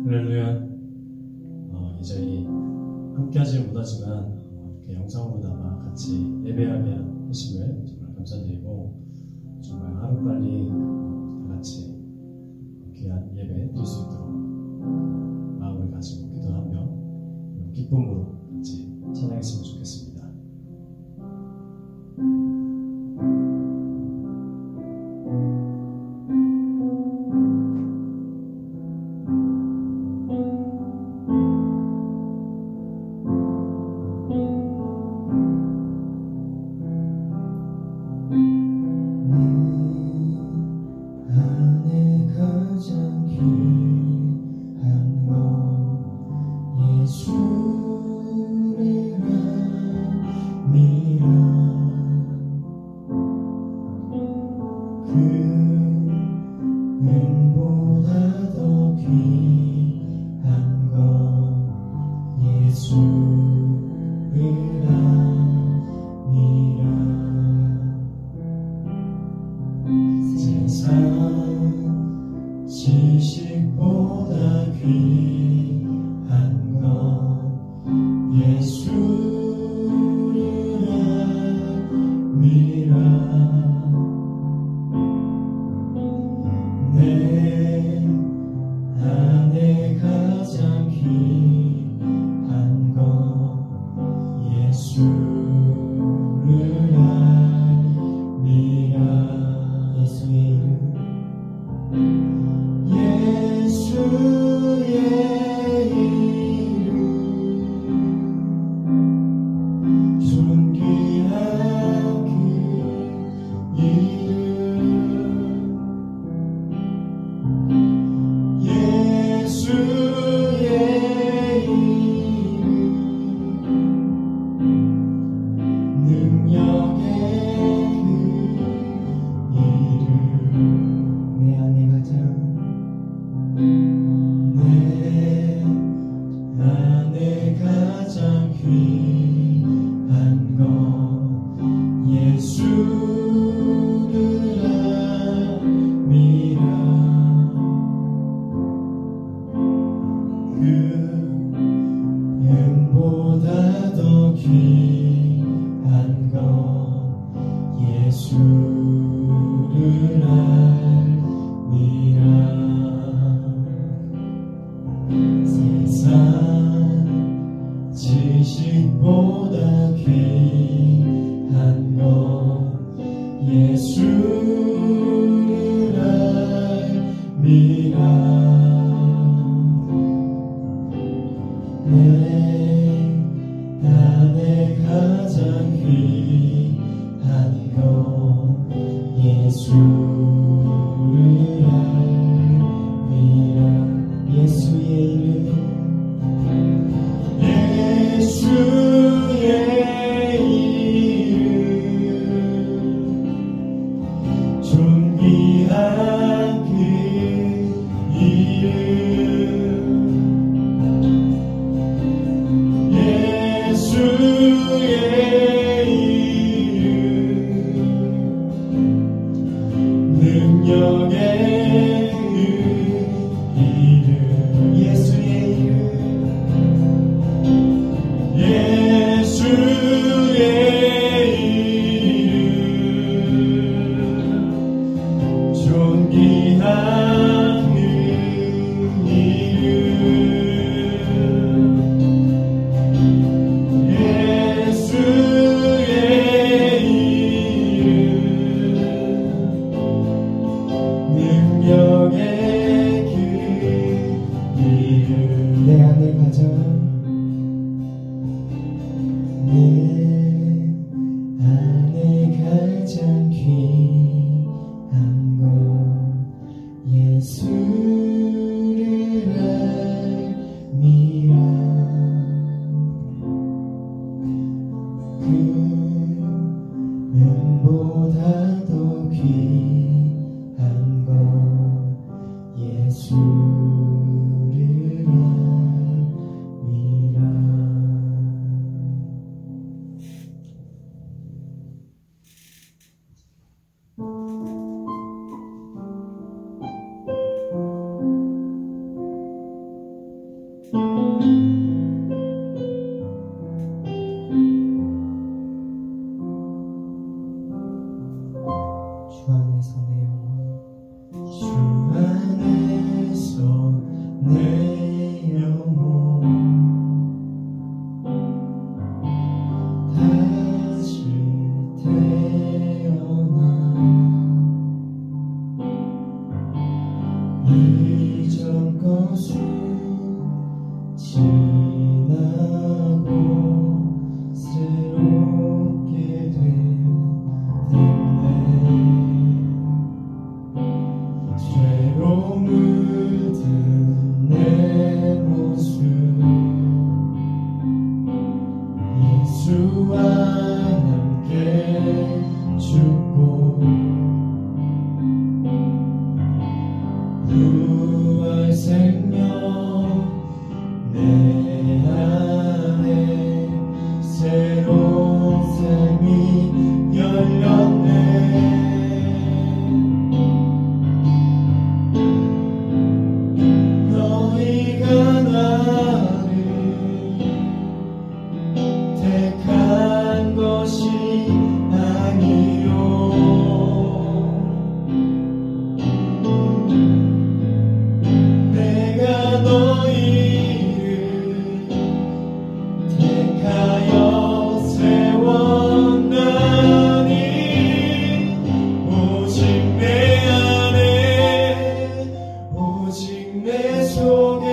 할렐루야. 이제 함께하지 못하지만 이렇게 영상으로나마 같이 예배하게 하심을 정말 감사드리고, 정말 하루빨리 다 같이 귀한 예배 드릴 수 있도록 마음을 가지고 기도하며 기쁨으로 같이 찬양했으면 좋겠습니다. 지식보다 귀한 것 예수를 알미라. 내 안에 가장 귀한 것 예수를 알미라. 예수의 이름, 예수의 이름, 존귀한 그 이름, 예수의 이름, 능력의 그 이름. 내 안에 가장 귀한 것 예수를 알미라. 그 은보다 더 귀한 것 예수를 알미라. 세상 지식보다 귀한 것 예수를 알미라. 내 안에 가장 귀한 것 예수를 알미라. 예수의 이름, 예수의 이름, 존귀한 그 이름, 예수의 이름, 능력의 그 이름, 예수의 이름, 예수의 이름, 존귀한 그 이름, 예수의 이름, 능력의 그 이름. 내 안에 가장 내 안에 가장 귀한 것 예수를 알미라. 그 은보다 더 귀한 것 예수를 알미라. 안에서 내 영혼, 주 안에서 내 영혼 다시 태어나 이전 것은 지나고 새롭게 되었네. 죄로 물든 내 모습 예수와 함께 죽고 부활 생명 내 안에 새로운 삶이 열렸네. 너희가 나를 택한 것이 아니요 내가 너희를 택하여 세웠나니 오직 내 안에 오직 내 속에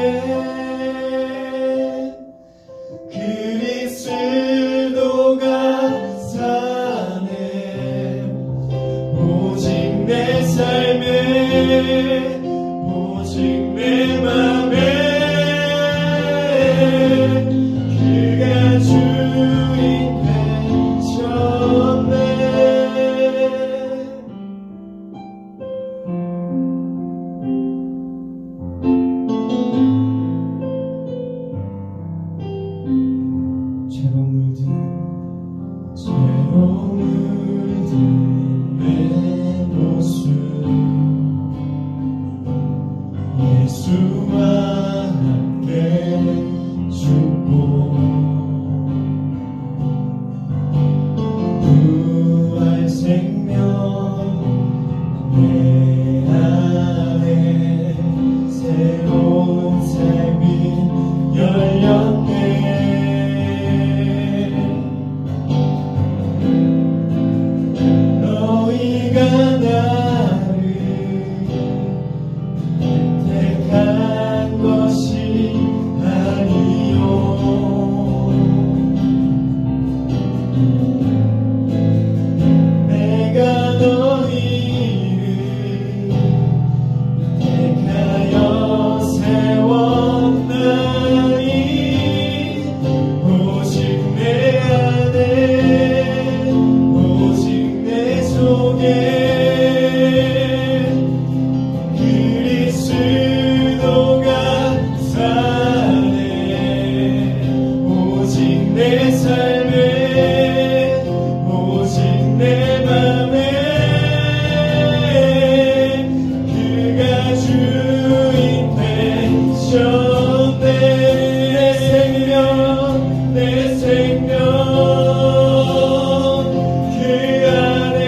그리스도가 사네. 오직 내 삶에 오직 내 맘에 그가 주인 되셨네. 죄로 물든 내 모습 예수와 함께 죽고 부활 생명 내 안에 새로운 삶이 열렸네. 너희가 나를 택한 것이 아니요 내가 너희를 택하여 세웠나니 오직 내 안에 오직 내 속에 그리스도가 사네. 오직 내 삶에 오직 내 맘에 그가 주인 되셨네. 내 생명 그 안에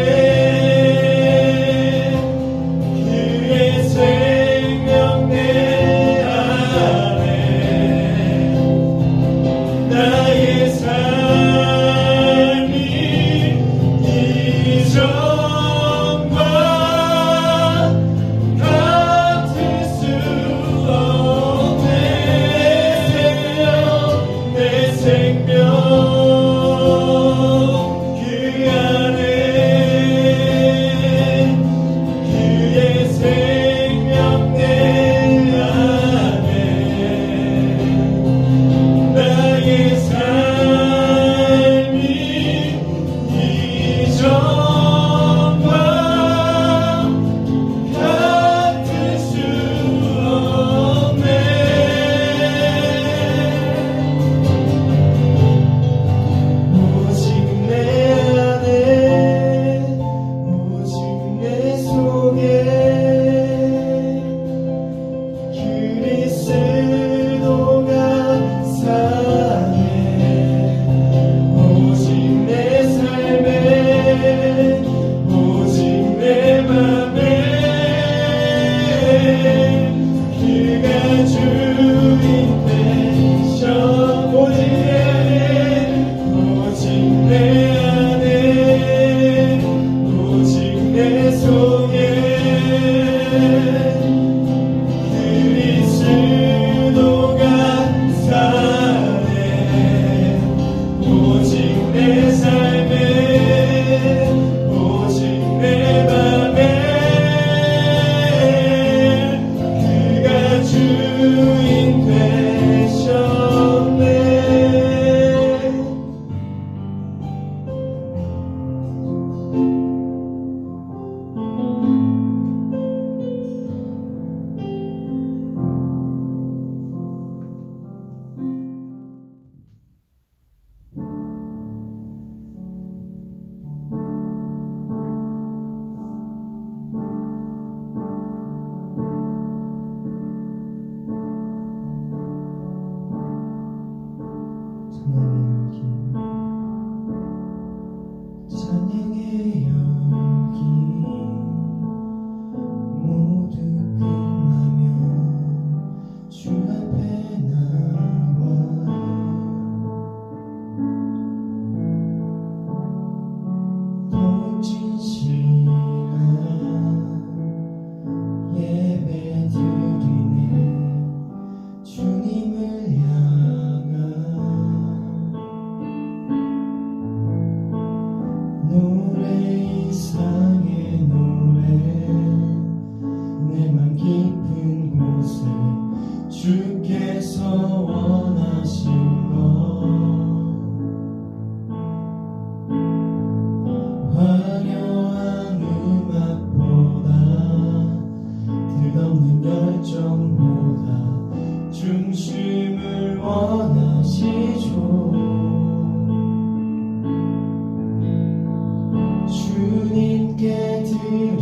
주님께 드릴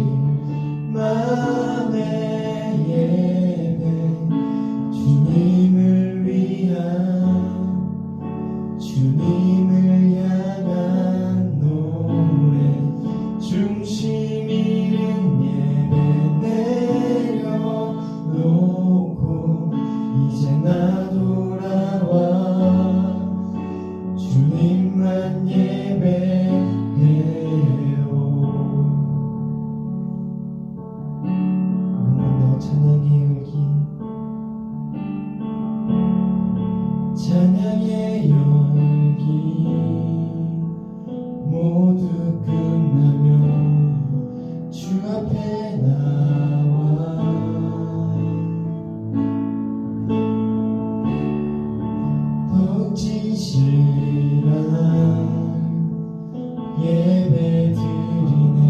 마음의 예배, 주님을 위한, 주님을 향한 노래, 중심 잃은 예배 내려놓고 이제 나 돌아와 주님만 예배해요. 한 번 더 찬양의 열기, 찬양의 열기 모두 끝나면 주 앞에 나와 더욱 진실한 예배 드리네.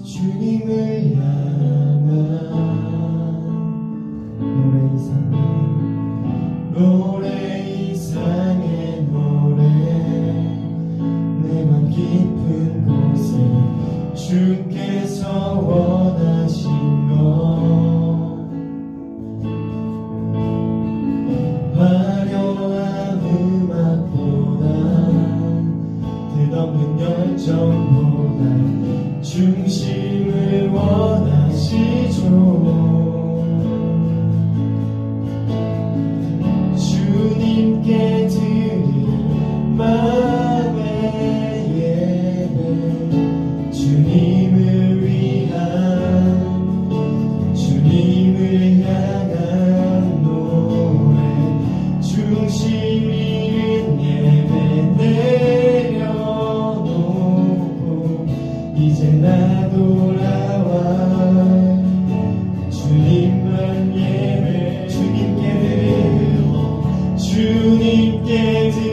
주님을 향한 노래 이상의 노래, 내 맘 깊은 곳에 주께서 원하신 것, 화려한 음악보다 끝없는 열정보다 중심을 원하시죠. 주님께 드릴 마음의 예배, 주님을 위한, 주님을 향한 노래, 중심 잃은 예배 내려놓고 이제 나 돌아와 주님만 예배, 주님께 드릴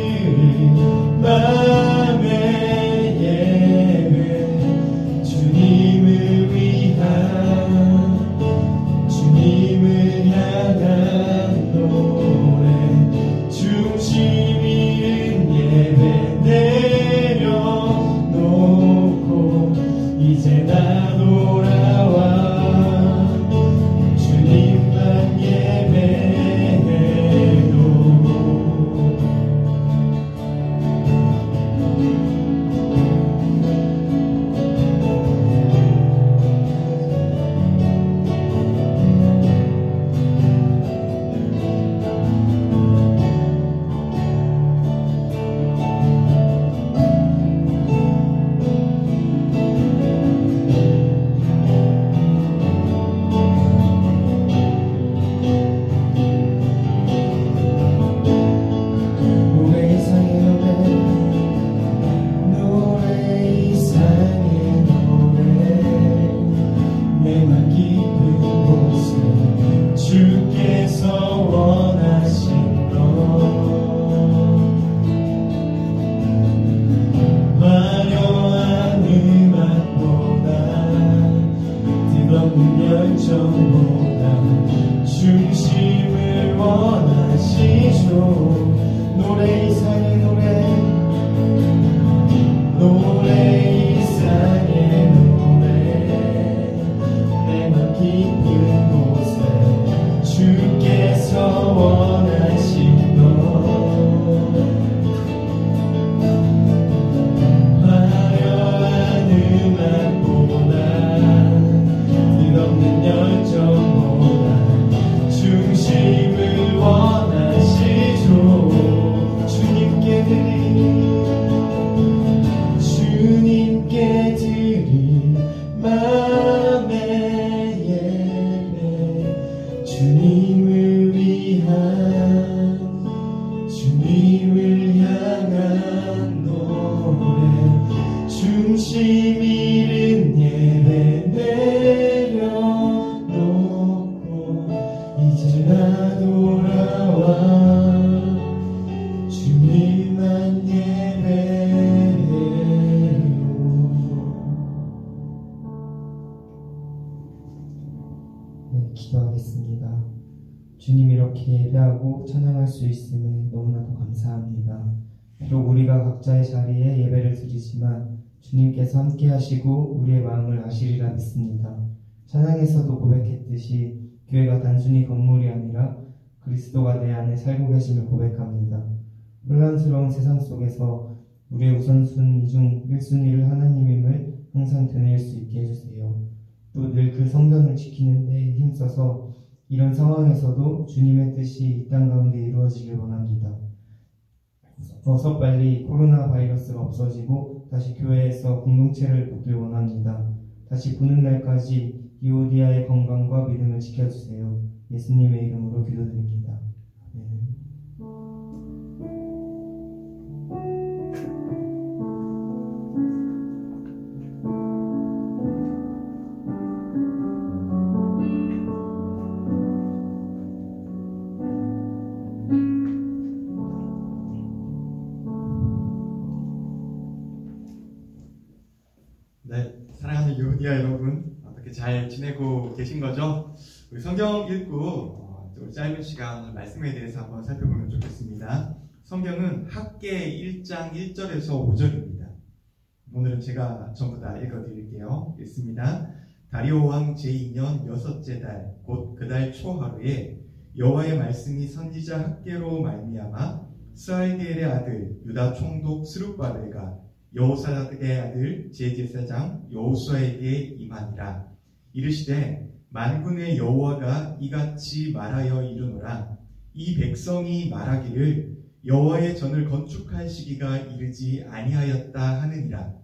마음의 예배, 주님을 위한, 주님을 향한 노래, 중심 잃은 예배 내려놓고 이제 나 돌아와 주님만 예배해요. 기도하겠습니다. 주님, 이렇게 예배하고 찬양할 수 있음에 너무나도 감사합니다. 비록 우리가 각자의 자리에 예배를 드리지만 주님께서 함께 하시고 우리의 마음을 아시리라 믿습니다. 찬양에서도 고백했듯이 교회가 단순히 건물이 아니라 그리스도가 내 안에 살고 계심을 고백합니다. 혼란스러운 세상 속에서 우리의 우선순위 중 1순위를 하나님임을 항상 되뇌일 수 있게 해주세요. 또 늘 그 성전을 지키는 데 힘써서 이런 상황에서도 주님의 뜻이 이 땅 가운데 이루어지길 원합니다. 어서 빨리 코로나 바이러스가 없어지고 다시 교회에서 공동체를 돕길 원합니다. 다시 보는 날까지 이오디아의 건강과 믿음을 지켜주세요. 예수님의 이름으로 기도드립니다. 아멘. 네, 사랑하는 이오디아 여러분, 어떻게 잘 지내고 계신 거죠? 우리 성경 읽고 우리 짧은 시간 말씀에 대해서 한번 살펴보면 좋겠습니다. 성경은 학계 1장 1절에서 5절입니다. 오늘은 제가 전부 다 읽어드릴게요. 읽습니다. 다리오 왕 제2년 6째 달, 곧 그 달 초하루에 여호와의 말씀이 선지자 학계로 말미암아 스알디엘의 아들 유다 총독 스룹바벨과 여호사닥의 아들 제제사장 여호수아에게 임하니라. 이르시되 만군의 여호와가 이같이 말하여 이르노라. 이 백성이 말하기를 여호와의 전을 건축할 시기가 이르지 아니하였다 하느니라.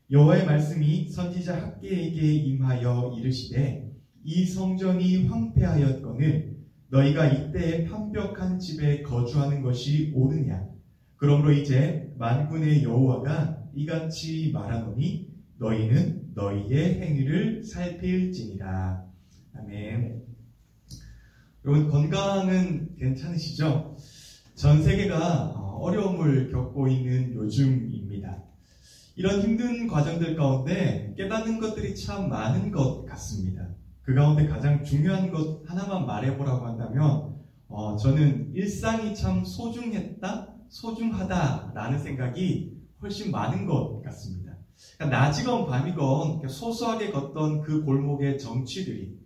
여호와의 말씀이 선지자 학계에게 임하여 이르시되 이 성전이 황폐하였거늘 너희가 이때에 판벽한 집에 거주하는 것이 옳으냐. 그러므로 이제 만군의 여호와가 이같이 말하노니 너희는 너희의 행위를 살필지니라. 아멘. 여러분, 건강은 괜찮으시죠? 전 세계가 어려움을 겪고 있는 요즘입니다. 이런 힘든 과정들 가운데 깨닫는 것들이 참 많은 것 같습니다. 그 가운데 가장 중요한 것 하나만 말해보라고 한다면 저는 일상이 참 소중하다라는 생각이 훨씬 많은 것 같습니다. 그러니까 낮이건 밤이건 소소하게 걷던 그 골목의 정취들이,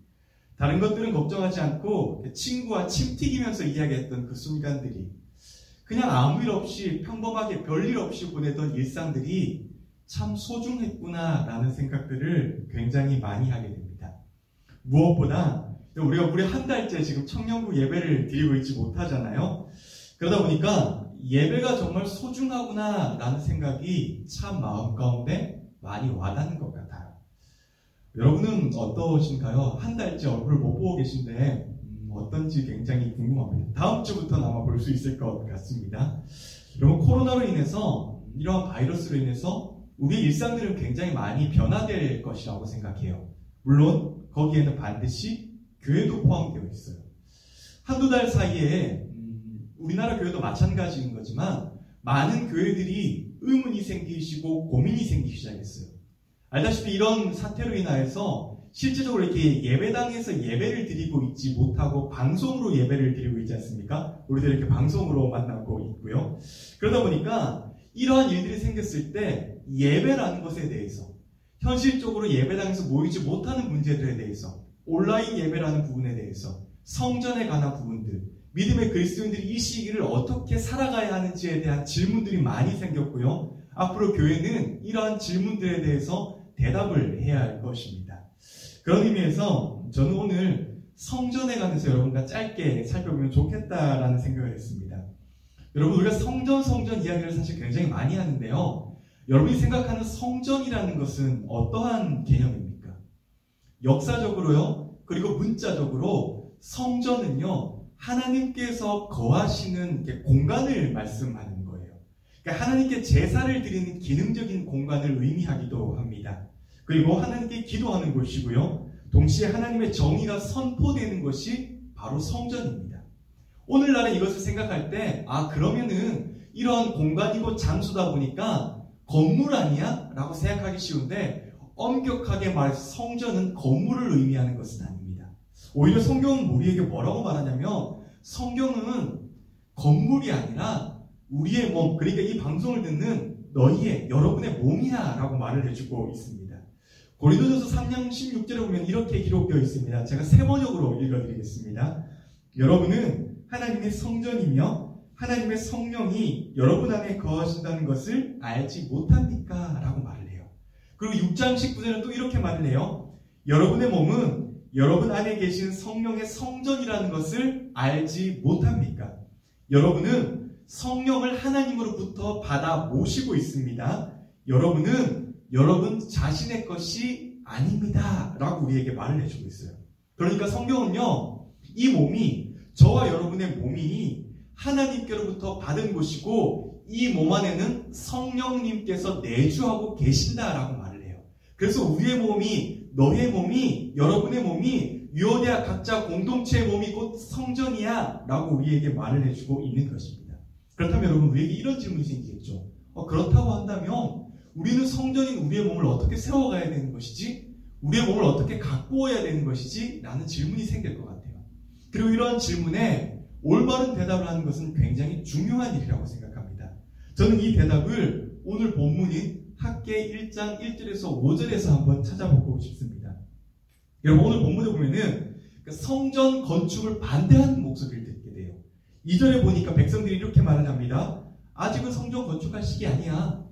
다른 것들은 걱정하지 않고 친구와 침 튀기면서 이야기했던 그 순간들이, 그냥 아무 일 없이 평범하게 별일 없이 보내던 일상들이 참 소중했구나라는 생각들을 굉장히 많이 하게 됩니다. 무엇보다 우리 한 달째 지금 청년부 예배를 드리고 있지 못하잖아요. 그러다 보니까 예배가 정말 소중하구나 라는 생각이 참 마음 가운데 많이 와닿는 것 같아요. 여러분은 어떠신가요? 한 달째 얼굴을 못 보고 계신데 어떤지 굉장히 궁금합니다. 다음 주부터는 아마 볼 수 있을 것 같습니다. 여러분, 코로나로 인해서, 이러한 바이러스로 인해서 우리 일상들은 굉장히 많이 변화될 것이라고 생각해요. 물론 거기에는 반드시 교회도 포함되어 있어요. 한두 달 사이에 우리나라 교회도 마찬가지인 거지만 많은 교회들이 의문이 생기시고 고민이 생기기 시작했어요. 알다시피 이런 사태로 인하여서 실제적으로 이렇게 예배당에서 예배를 드리고 있지 못하고 방송으로 예배를 드리고 있지 않습니까? 우리들 이렇게 방송으로 만나고 있고요. 그러다 보니까 이러한 일들이 생겼을 때 예배라는 것에 대해서, 현실적으로 예배당에서 모이지 못하는 문제들에 대해서, 온라인 예배라는 부분에 대해서, 성전에 관한 부분들, 믿음의 그리스도인들이 이 시기를 어떻게 살아가야 하는지에 대한 질문들이 많이 생겼고요. 앞으로 교회는 이러한 질문들에 대해서 대답을 해야 할 것입니다. 그런 의미에서 저는 오늘 성전에 관해서 여러분과 짧게 살펴보면 좋겠다라는 생각을 했습니다. 여러분, 우리가 성전 이야기를 사실 굉장히 많이 하는데요. 여러분이 생각하는 성전이라는 것은 어떠한 개념입니까? 역사적으로요, 그리고 문자적으로 성전은요, 하나님께서 거하시는 공간을 말씀하는 거예요. 그러니까 하나님께 제사를 드리는 기능적인 공간을 의미하기도 합니다. 그리고 하나님께 기도하는 곳이고요. 동시에 하나님의 정의가 선포되는 것이 바로 성전입니다. 오늘날에 이것을 생각할 때, 그러면은 이러한 공간이고 장소다 보니까 건물 아니야? 라고 생각하기 쉬운데, 엄격하게 말해서 성전은 건물을 의미하는 것은 아닙니다. 오히려 성경은 우리에게 뭐라고 말하냐면, 성경은 건물이 아니라 우리의 몸, 그러니까 이 방송을 듣는 여러분의 몸이야 라고 말을 해주고 있습니다. 고린도전서 3장 16절에 보면 이렇게 기록되어 있습니다. 제가 세 번역으로 읽어드리겠습니다. 여러분은 하나님의 성전이며 하나님의 성령이 여러분 안에 거하신다는 것을 알지 못합니까? 라고 말을 해요. 그리고 6장 19절은 또 이렇게 말을 해요. 여러분의 몸은 여러분 안에 계신 성령의 성전이라는 것을 알지 못합니까? 여러분은 성령을 하나님으로부터 받아 모시고 있습니다. 여러분은 여러분 자신의 것이 아닙니다. 라고 우리에게 말을 해주고 있어요. 그러니까 성경은요, 이 몸이, 저와 여러분의 몸이 하나님께로부터 받은 것이고 이 몸 안에는 성령님께서 내주하고 계신다라고 말을 해요. 그래서 우리의 몸이, 너의 몸이, 여러분의 몸이 유오대학 각자 공동체의 몸이 곧 성전이야 라고 우리에게 말을 해주고 있는 것입니다. 그렇다면 여러분, 우리에게 이런 질문이 생기겠죠. 그렇다고 한다면 우리는 성전인 우리의 몸을 어떻게 세워가야 되는 것이지? 우리의 몸을 어떻게 가꾸어야 되는 것이지? 라는 질문이 생길 것 같아요. 그리고 이러한 질문에 올바른 대답을 하는 것은 굉장히 중요한 일이라고 생각합니다. 저는 이 대답을 오늘 본문인 학개 1장 1절에서 5절에서 한번 찾아보고 싶습니다. 여러분, 오늘 본문에 보면은 성전 건축을 반대하는 목소리를 듣게 돼요. 2절에 보니까 백성들이 이렇게 말을 합니다. 아직은 성전 건축할 시기 아니야.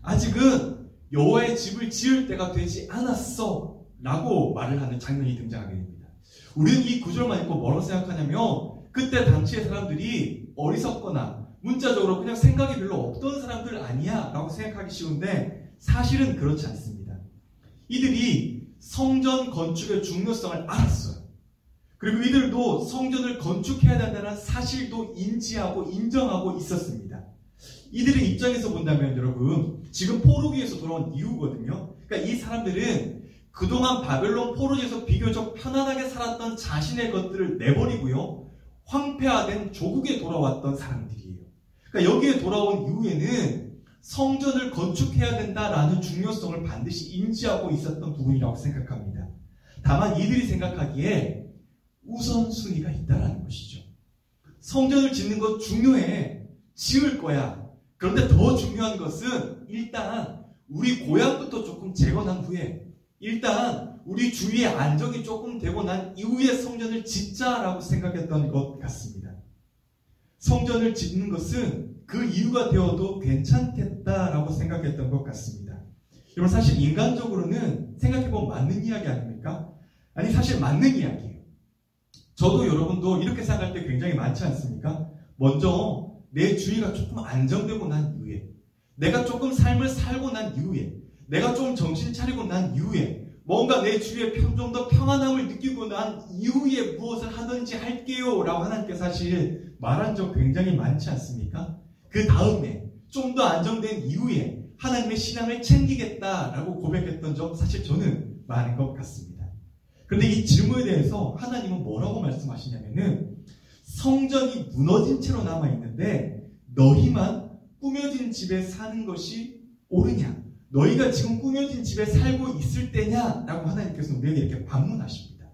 아직은 여호와의 집을 지을 때가 되지 않았어 라고 말을 하는 장면이 등장하게 됩니다. 우리는 이 구절만 읽고 뭐라고 생각하냐면 그때 당시의 사람들이 어리석거나 문자적으로 그냥 생각이 별로 없던 사람들 아니야 라고 생각하기 쉬운데 사실은 그렇지 않습니다. 이들이 성전 건축의 중요성을 알았어요. 그리고 이들도 성전을 건축해야 된다는 사실도 인지하고 인정하고 있었습니다. 이들의 입장에서 본다면 여러분, 지금 포로기에서 돌아온 이유거든요. 그러니까 이 사람들은 그동안 바벨론 포로기에서 비교적 편안하게 살았던 자신의 것들을 내버리고요, 황폐화된 조국에 돌아왔던 사람들이에요. 그러니까 여기에 돌아온 이후에는 성전을 건축해야 된다라는 중요성을 반드시 인지하고 있었던 부분이라고 생각합니다. 다만 이들이 생각하기에 우선순위가 있다라는 것이죠. 성전을 짓는 것 중요해. 지을 거야. 그런데 더 중요한 것은 일단 우리 고향부터 조금 재건한 후에, 일단 우리 주위의 안정이 조금 되고 난 이후에 성전을 짓자라고 생각했던 것 같습니다. 성전을 짓는 것은 그 이유가 되어도 괜찮겠다라고 생각했던 것 같습니다. 여러분, 사실 인간적으로는 생각해보면 맞는 이야기 아닙니까? 아니, 사실 맞는 이야기예요. 저도 여러분도 이렇게 생각할 때 굉장히 많지 않습니까? 먼저 내 주위가 조금 안정되고 난 이후에, 내가 조금 삶을 살고 난 이후에, 내가 좀 정신 차리고 난 이후에, 뭔가 내 주위에 좀 더 평안함을 느끼고 난 이후에 무엇을 하든지 할게요 라고 하나님께 사실 말한 적 굉장히 많지 않습니까? 그 다음에 좀 더 안정된 이후에 하나님의 신앙을 챙기겠다라고 고백했던 적 사실 저는 많은 것 같습니다. 그런데 이 질문에 대해서 하나님은 뭐라고 말씀하시냐면은 성전이 무너진 채로 남아있는데 너희만 꾸며진 집에 사는 것이 옳으냐? 너희가 지금 꾸며진 집에 살고 있을 때냐? 라고 하나님께서 우리에게 이렇게 반문하십니다.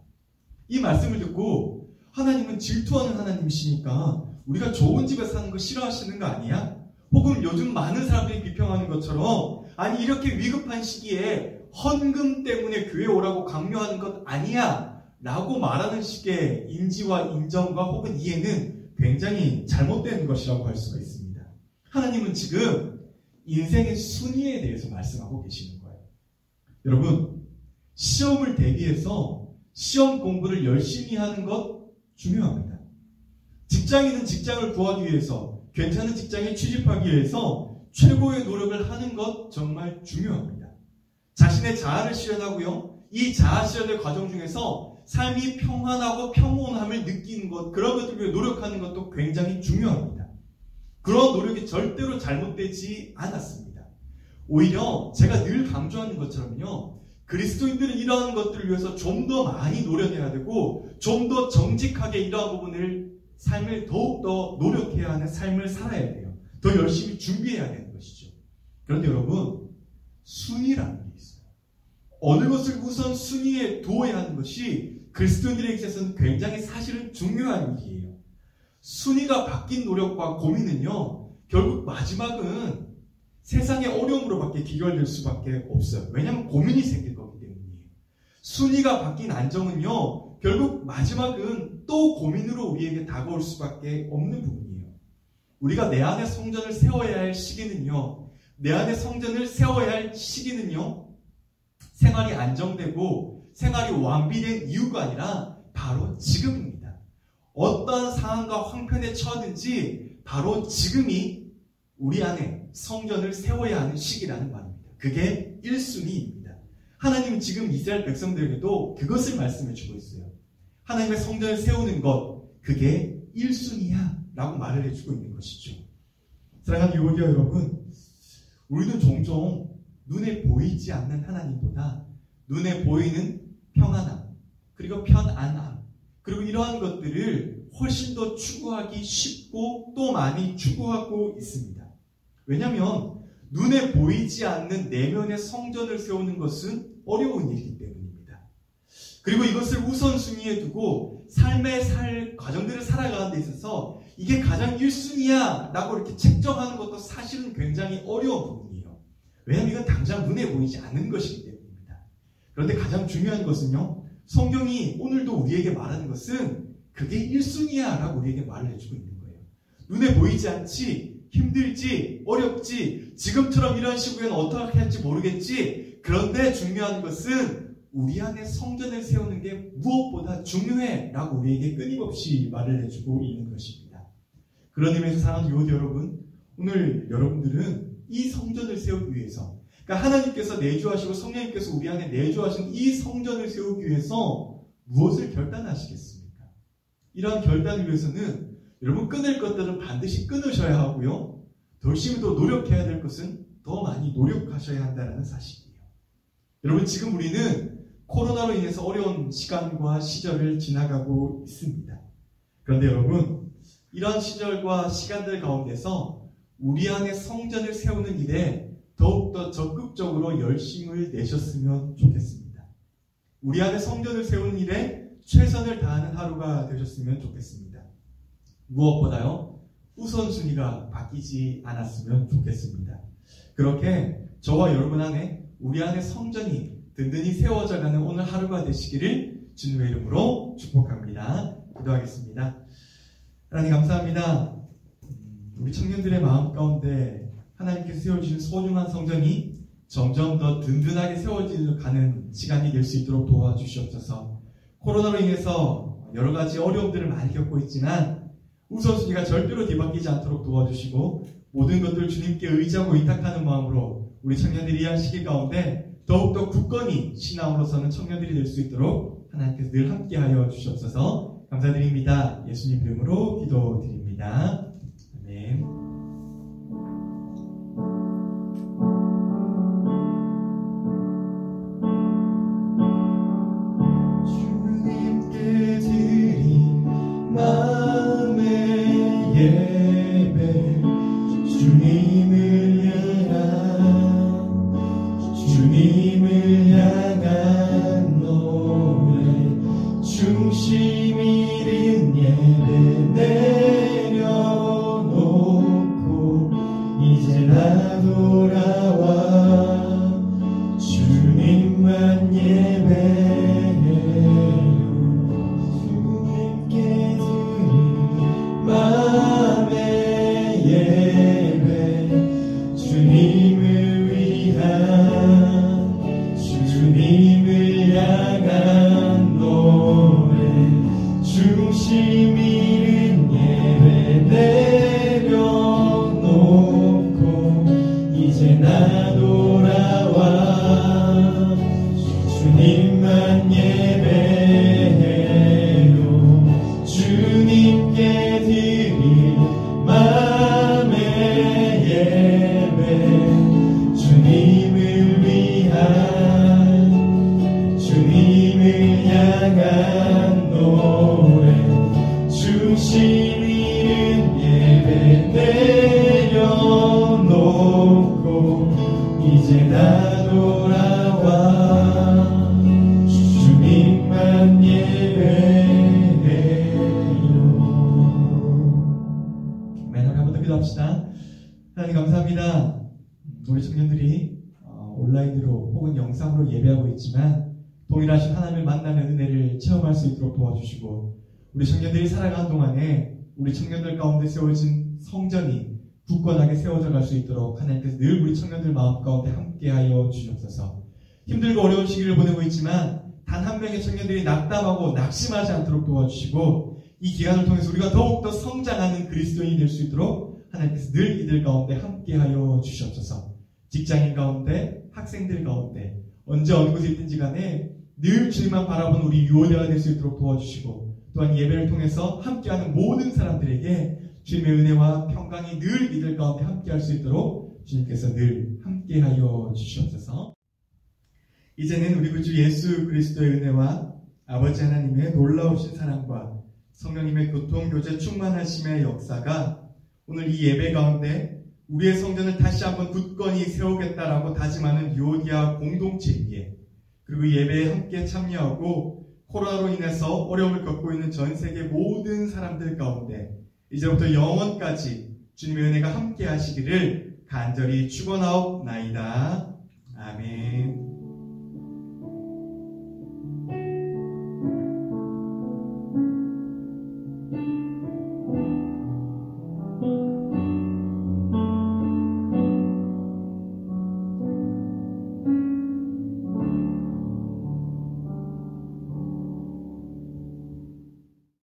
이 말씀을 듣고 하나님은 질투하는 하나님이시니까 우리가 좋은 집에 사는 거 싫어하시는 거 아니야? 혹은 요즘 많은 사람들이 비평하는 것처럼 아니 이렇게 위급한 시기에 헌금 때문에 교회 오라고 강요하는 것 아니야? 라고 말하는 식의 인지와 인정과 혹은 이해는 굉장히 잘못된 것이라고 할 수가 있습니다. 하나님은 지금 인생의 순위에 대해서 말씀하고 계시는 거예요. 여러분, 시험을 대비해서 시험 공부를 열심히 하는 것 중요합니다. 직장인은 직장을 구하기 위해서, 괜찮은 직장에 취직하기 위해서 최고의 노력을 하는 것 정말 중요합니다. 자신의 자아를 실현하고요, 이 자아 실현의 과정 중에서 삶이 평안하고 평온함을 느끼는 것, 그런 것들 위해 노력하는 것도 굉장히 중요합니다. 그런 노력이 절대로 잘못되지 않았습니다. 오히려 제가 늘 강조하는 것처럼요, 그리스도인들은 이러한 것들을 위해서 좀 더 많이 노력해야 되고 좀 더 정직하게 이러한 부분을 삶을 더욱더 노력해야 하는 삶을 살아야 돼요. 더 열심히 준비해야 되는 것이죠. 그런데 여러분, 순위라는 게 있어요. 어느 것을 우선 순위에 두어야 하는 것이 그리스도인들에게 있어서는 굉장히 사실은 중요한 일이에요. 순위가 바뀐 노력과 고민은요, 결국 마지막은 세상의 어려움으로밖에 귀결될 수밖에 없어요. 왜냐하면 고민이 생길 거기 때문이에요. 순위가 바뀐 안정은요, 결국 마지막은 또 고민으로 우리에게 다가올 수밖에 없는 부분이에요. 우리가 내 안에 성전을 세워야 할 시기는요, 생활이 안정되고 생활이 완비된 이유가 아니라 바로 지금입니다. 어떠한 상황과 황폐에 처하든지 바로 지금이 우리 안에 성전을 세워야 하는 시기라는 말입니다. 그게 1순위입니다. 하나님은 지금 이스라엘 백성들에게도 그것을 말씀해 주고 있어요. 하나님의 성전을 세우는 것, 그게 1순위야 라고 말을 해주고 있는 것이죠. 사랑하는 유오디오 여러분, 우리는 종종 눈에 보이지 않는 하나님보다 눈에 보이는 평안함, 그리고 편안함, 그리고 이러한 것들을 훨씬 더 추구하기 쉽고 또 많이 추구하고 있습니다. 왜냐하면 눈에 보이지 않는 내면의 성전을 세우는 것은 어려운 일이기 때문입니다. 그리고 이것을 우선순위에 두고 삶의 과정들을 살아가는 데 있어서 이게 가장 1순위야 라고 이렇게 책정하는 것도 사실은 굉장히 어려운 부분이에요. 왜냐하면 이건 당장 눈에 보이지 않는 것이기 때문입니다. 그런데 가장 중요한 것은요, 성경이 오늘도 우리에게 말하는 것은 그게 1순위야 라고 우리에게 말을 해주고 있는 거예요. 눈에 보이지 않지, 힘들지, 어렵지, 지금처럼 이런 시국에는 어떻게 할지 모르겠지, 그런데 중요한 것은 우리 안에 성전을 세우는 게 무엇보다 중요해 라고 우리에게 끊임없이 말을 해주고 있는 것입니다. 그런 의미에서 사랑하는 유오디 여러분, 오늘 여러분들은 이 성전을 세우기 위해서, 그러니까 하나님께서 내주하시고 성령님께서 우리 안에 내주하신 이 성전을 세우기 위해서 무엇을 결단하시겠습니까? 이러한 결단을 위해서는 여러분 끊을 것들은 반드시 끊으셔야 하고요, 더 열심히 더 노력해야 될 것은 더 많이 노력하셔야 한다는 사실이에요. 여러분, 지금 우리는 코로나로 인해서 어려운 시간과 시절을 지나가고 있습니다. 그런데 여러분, 이러한 시절과 시간들 가운데서 우리 안에 성전을 세우는 일에 더욱더 적극적으로 열심을 내셨으면 좋겠습니다. 우리 안에 성전을 세우는 일에 최선을 다하는 하루가 되셨으면 좋겠습니다. 무엇보다요, 우선순위가 바뀌지 않았으면 좋겠습니다. 그렇게 저와 여러분 안에, 우리 안에 성전이 든든히 세워져가는 오늘 하루가 되시기를 주님의 이름으로 축복합니다. 기도하겠습니다. 하나님 감사합니다. 우리 청년들의 마음 가운데 하나님께서 세워주신 소중한 성전이 점점 더 든든하게 세워지는 시간이 될 수 있도록 도와주시옵소서. 코로나로 인해서 여러 가지 어려움들을 많이 겪고 있지만 우선순위가 절대로 뒤바뀌지 않도록 도와주시고, 모든 것들을 주님께 의지하고 의탁하는 마음으로 우리 청년들이 이 시기 가운데 더욱더 굳건히 신앙으로서는 청년들이 될 수 있도록 하나님께서 늘 함께하여 주시옵소서. 감사드립니다. 예수님 이름으로 기도드립니다. 아멘. 주님께 드린 마음의 예배, 주님을 향한 노래, 중심 잃은 예배 내려놓고 이제 나 돌아와 주님만 예배해요. 주님께 드린 마음의 예배, 주님을 향한 노래, 중심 잃은 예배 내려놓고 이제 나 돌아와 주님만 예배해요. 주님께 드릴 마음의 예배, 주님을 향한 노래, 중심 잃은 예배 내려놓고 이제 나 돌아와 주님만 예배해요. 네, 우리 한번 더 기도합시다. 하나님 감사합니다. 영상으로 예배하고 있지만 동일하신 하나님을 만나는 은혜를 체험할 수 있도록 도와주시고 우리 청년들이 살아가는 동안에 우리 청년들 가운데 세워진 성전이 굳건하게 세워져 갈 수 있도록 하나님께서 늘 우리 청년들 마음 가운데 함께하여 주시옵소서. 힘들고 어려운 시기를 보내고 있지만 단 한 명의 청년들이 낙담하고 낙심하지 않도록 도와주시고 이 기간을 통해서 우리가 더욱더 성장하는 그리스도인이 될 수 있도록 하나님께서 늘 이들 가운데 함께하여 주시옵소서. 직장인 가운데, 학생들 가운데 언제 어느 곳에 있든지 간에 늘 주님만 바라보는 우리 유오대가 될 수 있도록 도와주시고 또한 예배를 통해서 함께하는 모든 사람들에게 주님의 은혜와 평강이 늘 이들 가운데 함께할 수 있도록 주님께서 늘 함께하여 주시옵소서. 이제는 우리 구주 예수 그리스도의 은혜와 아버지 하나님의 놀라우신 사랑과 성령님의 교통교제 충만하심의 역사가 오늘 이 예배 가운데 우리의 성전을 다시 한번 굳건히 세우겠다라고 다짐하는 유오디아 공동체 위에 그리고 이 예배에 함께 참여하고 코로나로 인해서 어려움을 겪고 있는 전 세계 모든 사람들 가운데 이제부터 영원까지 주님의 은혜가 함께 하시기를 간절히 축원하옵나이다. 아멘.